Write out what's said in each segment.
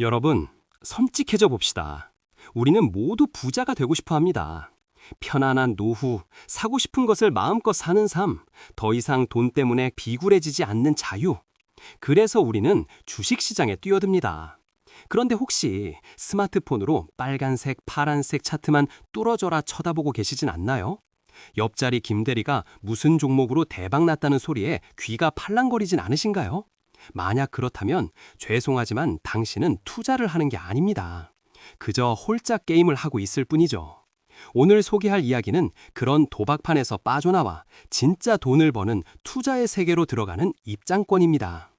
여러분, 섬뜩해져 봅시다. 우리는 모두 부자가 되고 싶어 합니다. 편안한 노후, 사고 싶은 것을 마음껏 사는 삶, 더 이상 돈 때문에 비굴해지지 않는 자유. 그래서 우리는 주식시장에 뛰어듭니다. 그런데 혹시 스마트폰으로 빨간색, 파란색 차트만 뚫어져라 쳐다보고 계시진 않나요? 옆자리 김대리가 무슨 종목으로 대박 났다는 소리에 귀가 팔랑거리진 않으신가요? 만약 그렇다면 죄송하지만 당신은 투자를 하는 게 아닙니다. 그저 홀짝 게임을 하고 있을 뿐이죠. 오늘 소개할 이야기는 그런 도박판에서 빠져나와 진짜 돈을 버는 투자의 세계로 들어가는 입장권입니다.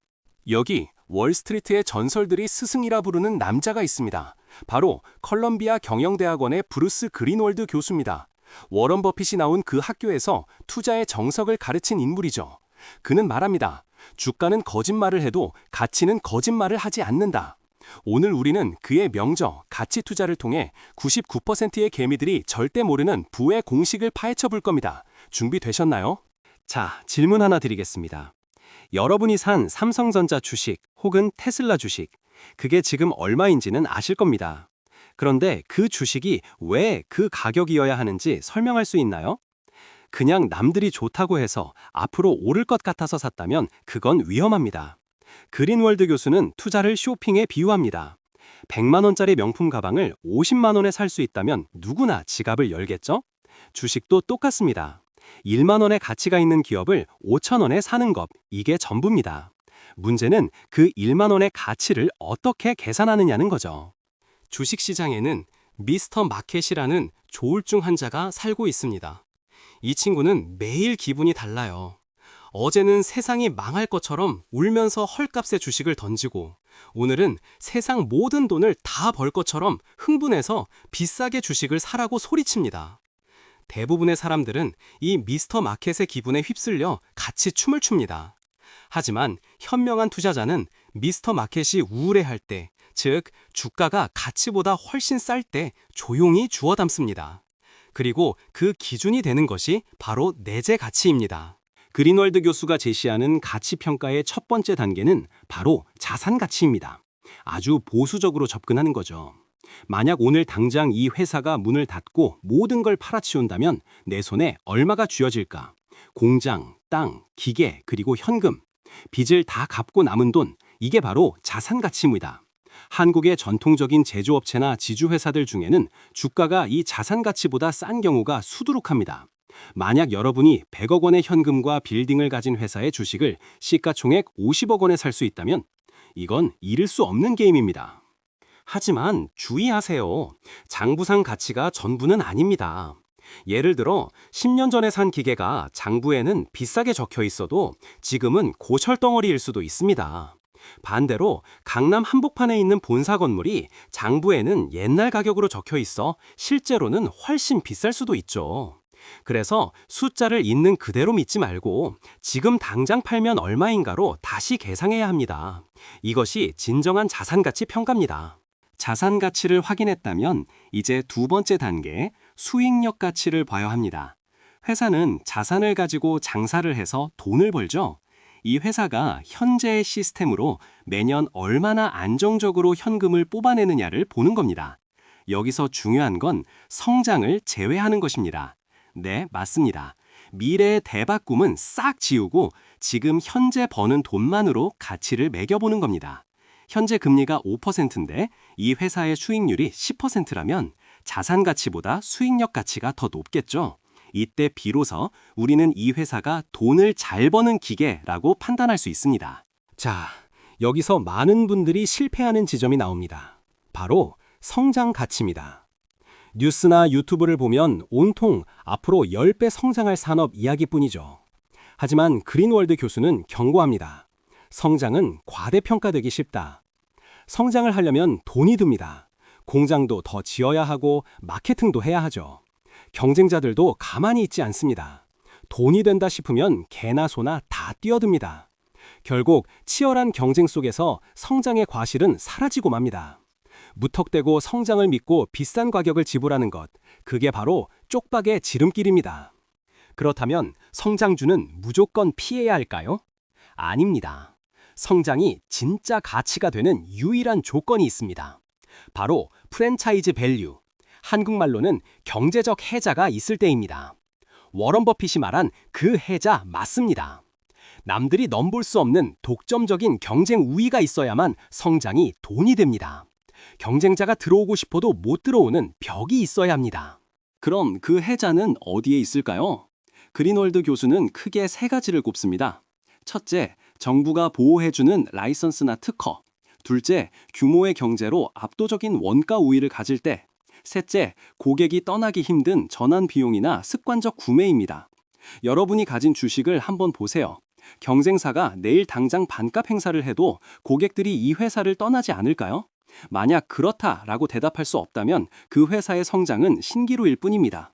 여기 월스트리트의 전설들이 스승이라 부르는 남자가 있습니다. 바로 컬럼비아 경영대학원의 브루스 그린월드 교수입니다. 워런 버핏이 나온 그 학교에서 투자의 정석을 가르친 인물이죠. 그는 말합니다. 주가는 거짓말을 해도 가치는 거짓말을 하지 않는다. 오늘 우리는 그의 명저, 가치 투자를 통해 99%의 개미들이 절대 모르는 부의 공식을 파헤쳐 볼 겁니다. 준비되셨나요? 자, 질문 하나 드리겠습니다. 여러분이 산 삼성전자 주식 혹은 테슬라 주식, 그게 지금 얼마인지는 아실 겁니다. 그런데 그 주식이 왜 그 가격이어야 하는지 설명할 수 있나요? 그냥 남들이 좋다고 해서 앞으로 오를 것 같아서 샀다면 그건 위험합니다. 그린월드 교수는 투자를 쇼핑에 비유합니다. 100만 원짜리 명품 가방을 50만 원에 살 수 있다면 누구나 지갑을 열겠죠? 주식도 똑같습니다. 1만 원의 가치가 있는 기업을 5천 원에 사는 것, 이게 전부입니다. 문제는 그 1만 원의 가치를 어떻게 계산하느냐는 거죠. 주식시장에는 미스터 마켓이라는 조울증 환자가 살고 있습니다. 이 친구는 매일 기분이 달라요. 어제는 세상이 망할 것처럼 울면서 헐값의 주식을 던지고, 오늘은 세상 모든 돈을 다 벌 것처럼 흥분해서 비싸게 주식을 사라고 소리칩니다. 대부분의 사람들은 이 미스터 마켓의 기분에 휩쓸려 같이 춤을 춥니다. 하지만 현명한 투자자는 미스터 마켓이 우울해할 때, 즉 주가가 가치보다 훨씬 쌀 때 조용히 주워 담습니다. 그리고 그 기준이 되는 것이 바로 내재 가치입니다. 그린월드 교수가 제시하는 가치 평가의 첫 번째 단계는 바로 자산 가치입니다. 아주 보수적으로 접근하는 거죠. 만약 오늘 당장 이 회사가 문을 닫고 모든 걸 팔아치운다면 내 손에 얼마가 쥐어질까? 공장, 땅, 기계, 그리고 현금, 빚을 다 갚고 남은 돈, 이게 바로 자산 가치입니다. 한국의 전통적인 제조업체나 지주회사들 중에는 주가가 이 자산 가치보다 싼 경우가 수두룩합니다. 만약 여러분이 100억 원의 현금과 빌딩을 가진 회사의 주식을 시가총액 50억 원에 살 수 있다면 이건 잃을 수 없는 게임입니다. 하지만 주의하세요. 장부상 가치가 전부는 아닙니다. 예를 들어 10년 전에 산 기계가 장부에는 비싸게 적혀 있어도 지금은 고철덩어리일 수도 있습니다. 반대로 강남 한복판에 있는 본사 건물이 장부에는 옛날 가격으로 적혀 있어 실제로는 훨씬 비쌀 수도 있죠. 그래서 숫자를 있는 그대로 믿지 말고 지금 당장 팔면 얼마인가로 다시 계상해야 합니다. 이것이 진정한 자산 가치 평가입니다. 자산 가치를 확인했다면 이제 두 번째 단계, 수익력 가치를 봐야 합니다. 회사는 자산을 가지고 장사를 해서 돈을 벌죠. 이 회사가 현재의 시스템으로 매년 얼마나 안정적으로 현금을 뽑아내느냐를 보는 겁니다. 여기서 중요한 건 성장을 제외하는 것입니다. 네, 맞습니다. 미래의 대박 꿈은 싹 지우고 지금 현재 버는 돈만으로 가치를 매겨보는 겁니다. 현재 금리가 5%인데 이 회사의 수익률이 10%라면 자산 가치보다 수익력 가치가 더 높겠죠. 이때 비로소 우리는 이 회사가 돈을 잘 버는 기계라고 판단할 수 있습니다. 자, 여기서 많은 분들이 실패하는 지점이 나옵니다. 바로 성장 가치입니다. 뉴스나 유튜브를 보면 온통 앞으로 10배 성장할 산업 이야기뿐이죠. 하지만 그린월드 교수는 경고합니다. 성장은 과대평가되기 쉽다. 성장을 하려면 돈이 듭니다. 공장도 더 지어야 하고 마케팅도 해야 하죠. 경쟁자들도 가만히 있지 않습니다. 돈이 된다 싶으면 개나 소나 다 뛰어듭니다. 결국 치열한 경쟁 속에서 성장의 과실은 사라지고 맙니다. 무턱대고 성장을 믿고 비싼 가격을 지불하는 것, 그게 바로 쪽박의 지름길입니다. 그렇다면 성장주는 무조건 피해야 할까요? 아닙니다. 성장이 진짜 가치가 되는 유일한 조건이 있습니다. 바로 프랜차이즈 밸류, 한국말로는 경제적 해자가 있을 때입니다. 워런 버핏이 말한 그 해자 맞습니다. 남들이 넘볼 수 없는 독점적인 경쟁 우위가 있어야만 성장이 돈이 됩니다. 경쟁자가 들어오고 싶어도 못 들어오는 벽이 있어야 합니다. 그럼 그 해자는 어디에 있을까요? 그린월드 교수는 크게 세 가지를 꼽습니다. 첫째, 정부가 보호해주는 라이선스나 특허. 둘째, 규모의 경제로 압도적인 원가 우위를 가질 때. 셋째, 고객이 떠나기 힘든 전환 비용이나 습관적 구매입니다. 여러분이 가진 주식을 한번 보세요. 경쟁사가 내일 당장 반값 행사를 해도 고객들이 이 회사를 떠나지 않을까요? 만약 그렇다라고 대답할 수 없다면 그 회사의 성장은 신기루일 뿐입니다.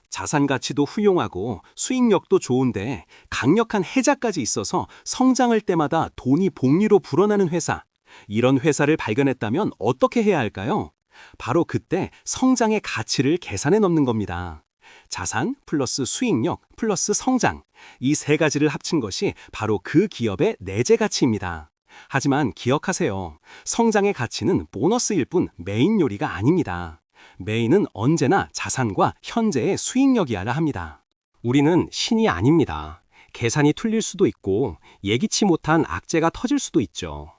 자산 가치도 훌륭하고 수익력도 좋은데 강력한 해자까지 있어서 성장할 때마다 돈이 복리로 불어나는 회사. 이런 회사를 발견했다면 어떻게 해야 할까요? 바로 그때 성장의 가치를 계산해 넣는 겁니다. 자산 플러스 수익력 플러스 성장. 이 세 가지를 합친 것이 바로 그 기업의 내재 가치입니다. 하지만 기억하세요. 성장의 가치는 보너스일 뿐 메인 요리가 아닙니다. 메인은 언제나 자산과 현재의 수익력이어야 합니다. 우리는 신이 아닙니다. 계산이 틀릴 수도 있고 예기치 못한 악재가 터질 수도 있죠.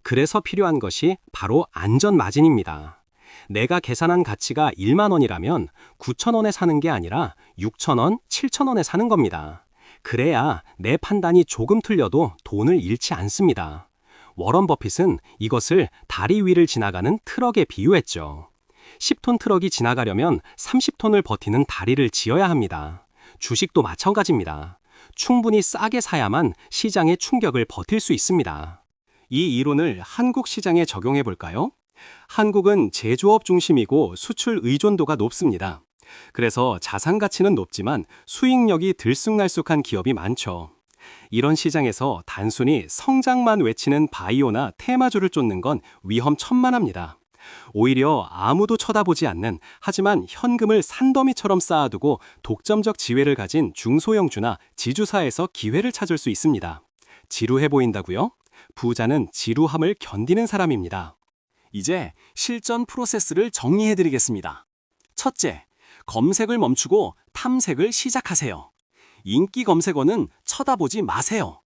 그래서 필요한 것이 바로 안전 마진입니다. 내가 계산한 가치가 1만 원이라면 9천 원에 사는 게 아니라 6천 원, 7천 원에 사는 겁니다. 그래야 내 판단이 조금 틀려도 돈을 잃지 않습니다. 워런 버핏은 이것을 다리 위를 지나가는 트럭에 비유했죠. 10톤 트럭이 지나가려면 30톤을 버티는 다리를 지어야 합니다. 주식도 마찬가지입니다. 충분히 싸게 사야만 시장의 충격을 버틸 수 있습니다. 이 이론을 한국 시장에 적용해 볼까요? 한국은 제조업 중심이고 수출 의존도가 높습니다. 그래서 자산 가치는 높지만 수익력이 들쑥날쑥한 기업이 많죠. 이런 시장에서 단순히 성장만 외치는 바이오나 테마주를 쫓는 건 위험천만합니다. 오히려 아무도 쳐다보지 않는 하지만 현금을 산더미처럼 쌓아두고 독점적 지위를 가진 중소형주나 지주사에서 기회를 찾을 수 있습니다. 지루해 보인다고요? 부자는 지루함을 견디는 사람입니다. 이제 실전 프로세스를 정리해드리겠습니다. 첫째, 검색을 멈추고 탐색을 시작하세요. 인기 검색어는 쳐다보지 마세요.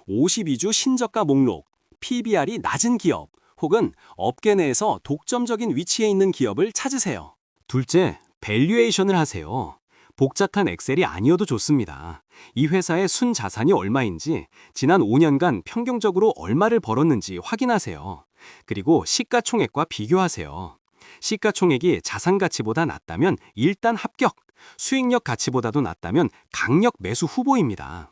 52주 신저가 목록, PBR이 낮은 기업, 혹은 업계 내에서 독점적인 위치에 있는 기업을 찾으세요. 둘째, 밸류에이션을 하세요. 복잡한 엑셀이 아니어도 좋습니다. 이 회사의 순자산이 얼마인지, 지난 5년간 평균적으로 얼마를 벌었는지 확인하세요. 그리고 시가총액과 비교하세요. 시가총액이 자산 가치보다 낮다면 일단 합격, 수익력 가치보다도 낮다면 강력 매수 후보입니다.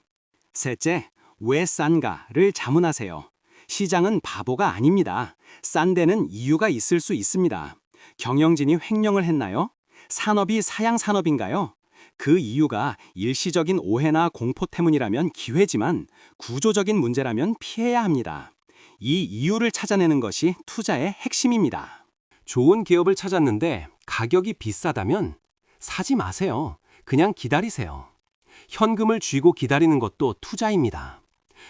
셋째, 왜 싼가를 자문하세요. 시장은 바보가 아닙니다. 싼 데는 이유가 있을 수 있습니다. 경영진이 횡령을 했나요? 산업이 사양 산업인가요? 그 이유가 일시적인 오해나 공포 때문이라면 기회지만 구조적인 문제라면 피해야 합니다. 이 이유를 찾아내는 것이 투자의 핵심입니다. 좋은 기업을 찾았는데 가격이 비싸다면 사지 마세요. 그냥 기다리세요. 현금을 쥐고 기다리는 것도 투자입니다.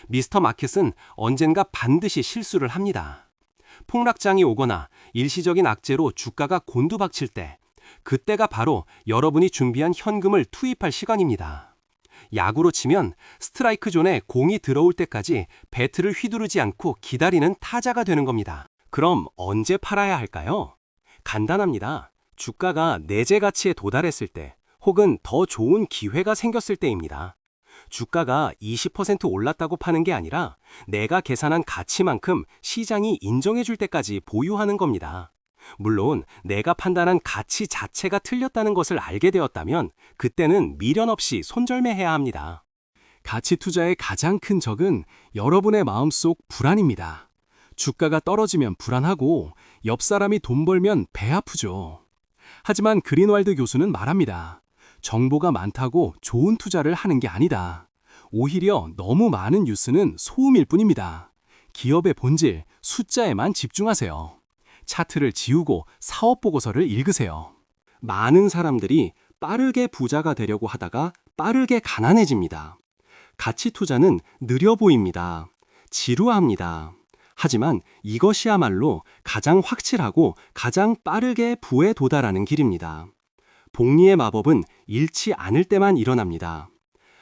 미스터 마켓은 언젠가 반드시 실수를 합니다. 폭락장이 오거나 일시적인 악재로 주가가 곤두박칠 때, 그때가 바로 여러분이 준비한 현금을 투입할 시간입니다. 야구로 치면 스트라이크 존에 공이 들어올 때까지 배트를 휘두르지 않고 기다리는 타자가 되는 겁니다. 그럼 언제 팔아야 할까요? 간단합니다. 주가가 내재 가치에 도달했을 때, 혹은 더 좋은 기회가 생겼을 때입니다. 주가가 20% 올랐다고 파는 게 아니라 내가 계산한 가치만큼 시장이 인정해 줄 때까지 보유하는 겁니다. 물론 내가 판단한 가치 자체가 틀렸다는 것을 알게 되었다면 그때는 미련 없이 손절매해야 합니다. 가치 투자의 가장 큰 적은 여러분의 마음속 불안입니다. 주가가 떨어지면 불안하고 옆 사람이 돈 벌면 배 아프죠. 하지만 그린왈드 교수는 말합니다. 정보가 많다고 좋은 투자를 하는 게 아니다. 오히려 너무 많은 뉴스는 소음일 뿐입니다. 기업의 본질, 숫자에만 집중하세요. 차트를 지우고 사업 보고서를 읽으세요. 많은 사람들이 빠르게 부자가 되려고 하다가 빠르게 가난해집니다. 가치 투자는 느려 보입니다. 지루합니다. 하지만 이것이야말로 가장 확실하고 가장 빠르게 부에 도달하는 길입니다. 복리의 마법은 잃지 않을 때만 일어납니다.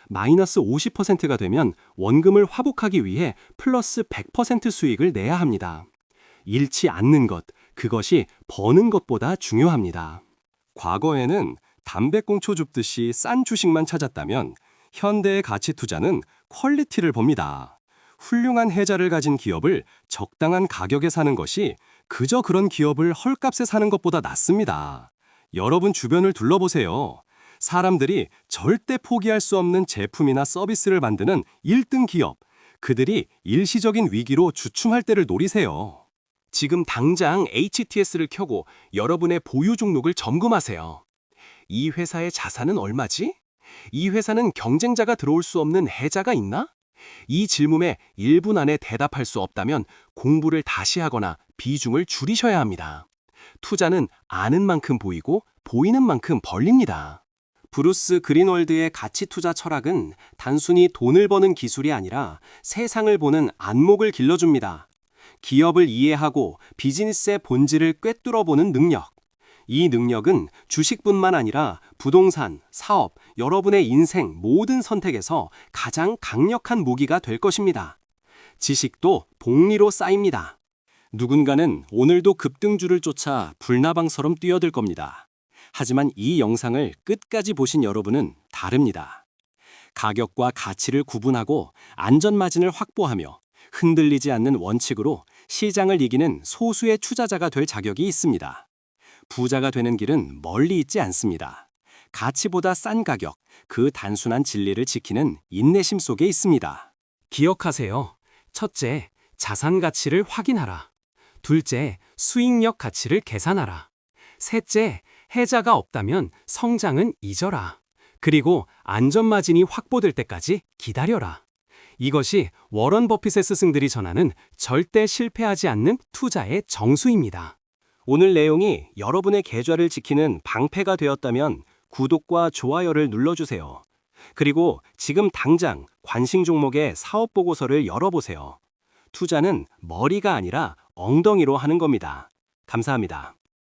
마이너스 50%가 되면 원금을 화복하기 위해 플러스 100% 수익을 내야 합니다. 잃지 않는 것, 그것이 버는 것보다 중요합니다. 과거에는 담배꽁초 줍듯이 싼 주식만 찾았다면 현대의 가치 투자는 퀄리티를 봅니다. 훌륭한 해자를 가진 기업을 적당한 가격에 사는 것이 그저 그런 기업을 헐값에 사는 것보다 낫습니다. 여러분 주변을 둘러보세요. 사람들이 절대 포기할 수 없는 제품이나 서비스를 만드는 1등 기업, 그들이 일시적인 위기로 주춤할 때를 노리세요. 지금 당장 HTS를 켜고 여러분의 보유 종목을 점검하세요. 이 회사의 자산은 얼마지? 이 회사는 경쟁자가 들어올 수 없는 해자가 있나? 이 질문에 1분 안에 대답할 수 없다면 공부를 다시 하거나 비중을 줄이셔야 합니다. 투자는 아는 만큼 보이고 보이는 만큼 벌립니다. 브루스 그린월드의 가치 투자 철학은 단순히 돈을 버는 기술이 아니라 세상을 보는 안목을 길러줍니다. 기업을 이해하고 비즈니스의 본질을 꿰뚫어보는 능력. 이 능력은 주식뿐만 아니라 부동산, 사업, 여러분의 인생 모든 선택에서 가장 강력한 무기가 될 것입니다. 지식도 복리로 쌓입니다. 누군가는 오늘도 급등주를 쫓아 불나방처럼 뛰어들 겁니다. 하지만 이 영상을 끝까지 보신 여러분은 다릅니다. 가격과 가치를 구분하고 안전마진을 확보하며 흔들리지 않는 원칙으로 시장을 이기는 소수의 투자자가 될 자격이 있습니다. 부자가 되는 길은 멀리 있지 않습니다. 가치보다 싼 가격, 그 단순한 진리를 지키는 인내심 속에 있습니다. 기억하세요. 첫째, 자산 가치를 확인하라. 둘째, 수익력 가치를 계산하라. 셋째, 해자가 없다면 성장은 잊어라. 그리고 안전마진이 확보될 때까지 기다려라. 이것이 워런 버핏의 스승들이 전하는 절대 실패하지 않는 투자의 정수입니다. 오늘 내용이 여러분의 계좌를 지키는 방패가 되었다면 구독과 좋아요를 눌러주세요. 그리고 지금 당장 관심 종목의 사업 보고서를 열어보세요. 투자는 머리가 아니라 엉덩이로 하는 겁니다. 감사합니다.